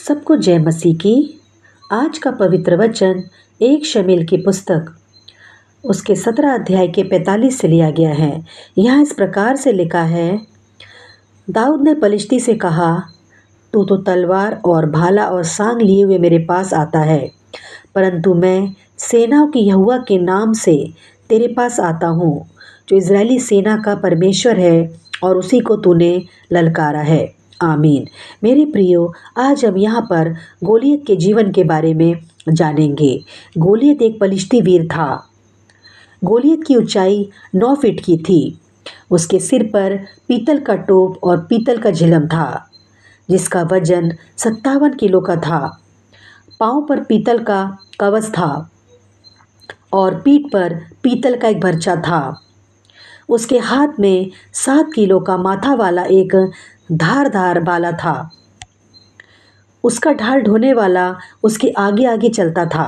सबको जय मसीह की। आज का पवित्र वचन 1 शमूएल की पुस्तक उसके 17 अध्याय के 45 से लिया गया है। यहाँ इस प्रकार से लिखा है, दाऊद ने पलिश्ती से कहा, तू तो तलवार और भाला और सांग लिए हुए मेरे पास आता है, परंतु मैं सेनाओं की यहोवा के नाम से तेरे पास आता हूँ, जो इज़राइली सेना का परमेश्वर है, और उसी को तूने ललकारा है। आमीन। मेरे प्रियो, आज हम यहाँ पर गोलियत के जीवन के बारे में जानेंगे। गोलियत एक पलिश्ती वीर था। गोलियत की ऊंचाई 9 फीट की थी। उसके सिर पर पीतल का टोप और पीतल का झिलम था, जिसका वजन 57 किलो का था। पाँव पर पीतल का कवच था और पीठ पर पीतल का एक भरचा था। उसके हाथ में 7 किलो का माथा वाला एक धारदार भाला था। उसका ढाल ढोने वाला उसके आगे आगे चलता था।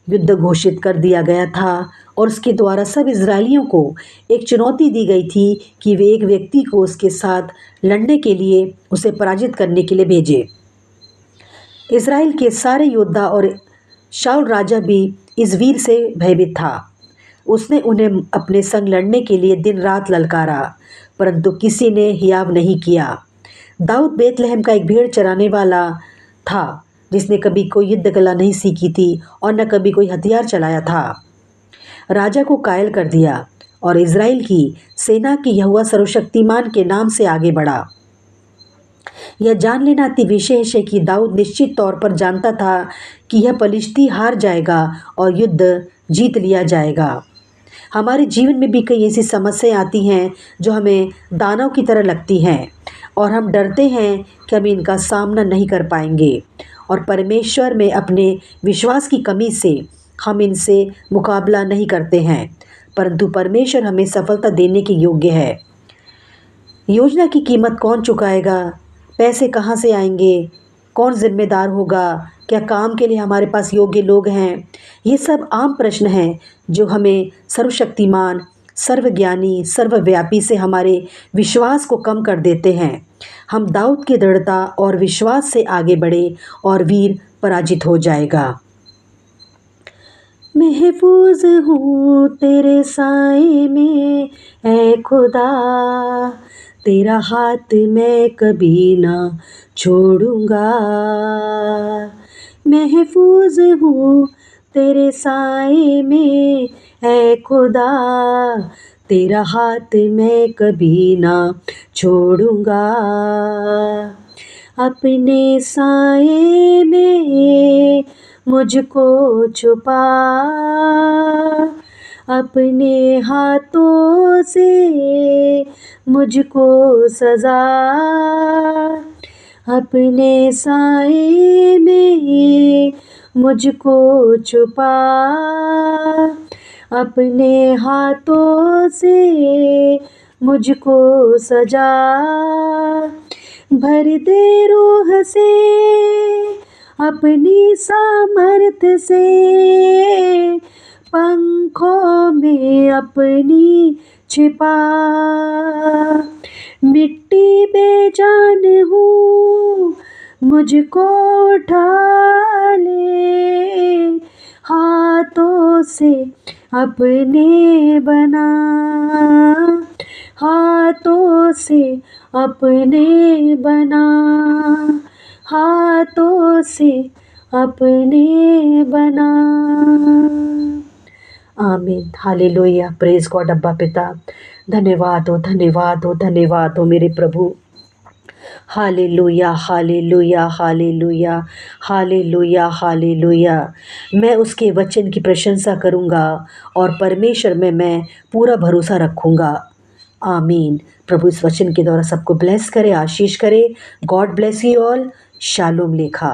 युद्ध घोषित कर दिया गया था और उसके द्वारा सब इजरायलियों को एक चुनौती दी गई थी कि वे एक व्यक्ति को उसके साथ लड़ने के लिए, उसे पराजित करने के लिए भेजे। इजराइल के सारे योद्धा और शाऊल राजा भी इस वीर से भयभीत था। उसने उन्हें अपने संग लड़ने के लिए दिन रात ललकारा, परंतु किसी ने हियाव नहीं किया। दाऊद बेतलहम का एक भेड़ चराने वाला था, जिसने कभी कोई युद्ध कला नहीं सीखी थी और न कभी कोई हथियार चलाया था। राजा को कायल कर दिया और इज़राइल की सेना की यहोवा सर्वशक्तिमान के नाम से आगे बढ़ा। यह जान लेना अति विशेष है कि दाऊद निश्चित तौर पर जानता था कि यह पलिश्ती हार जाएगा और युद्ध जीत लिया जाएगा। हमारे जीवन में भी कई ऐसी समस्याएं आती हैं जो हमें दानव की तरह लगती हैं और हम डरते हैं कि हम इनका सामना नहीं कर पाएंगे, और परमेश्वर में अपने विश्वास की कमी से हम इनसे मुकाबला नहीं करते हैं, परंतु परमेश्वर हमें सफलता देने के योग्य है। योजना की कीमत कौन चुकाएगा? पैसे कहाँ से आएंगे? कौन जिम्मेदार होगा? क्या काम के लिए हमारे पास योग्य लोग हैं? ये सब आम प्रश्न हैं जो हमें सर्वशक्तिमान, सर्वज्ञानी, सर्वव्यापी से हमारे विश्वास को कम कर देते हैं। हम दाऊद की दृढ़ता और विश्वास से आगे बढ़े और वीर पराजित हो जाएगा। महफूज हूँ तेरे साए में ऐ खुदा, तेरा हाथ मैं कभी ना छोड़ूंगा। महफूज हूँ तेरे साए में ऐ खुदा, तेरा हाथ मैं कभी ना छोड़ूंगा। अपने साए में मुझको छुपा, अपने हाथों से मुझको सजा। अपने साए में मुझको छुपा, अपने हाथों से मुझको सजा। भर दे रूह से अपनी सामर्थ से, पंखों में अपनी छिपा। मिट्टी बेजान हूँ मुझको उठा ले, हाथों से अपने बना, हाथों से अपने बना, हाथों से अपने बना। आमीन। हालेलुया। Praise God. अब्बा पिता, धन्यवाद हो, धन्यवाद हो, धन्यवाद हो मेरे प्रभु। Hallelujah, hallelujah, hallelujah, hallelujah, hallelujah. मैं उसके वचन की प्रशंसा करूँगा और परमेश्वर में मैं पूरा भरोसा रखूँगा। आमीन। प्रभु इस वचन के द्वारा सबको ब्लेस करे, आशीष करे। God bless you all. Shalom लेखा।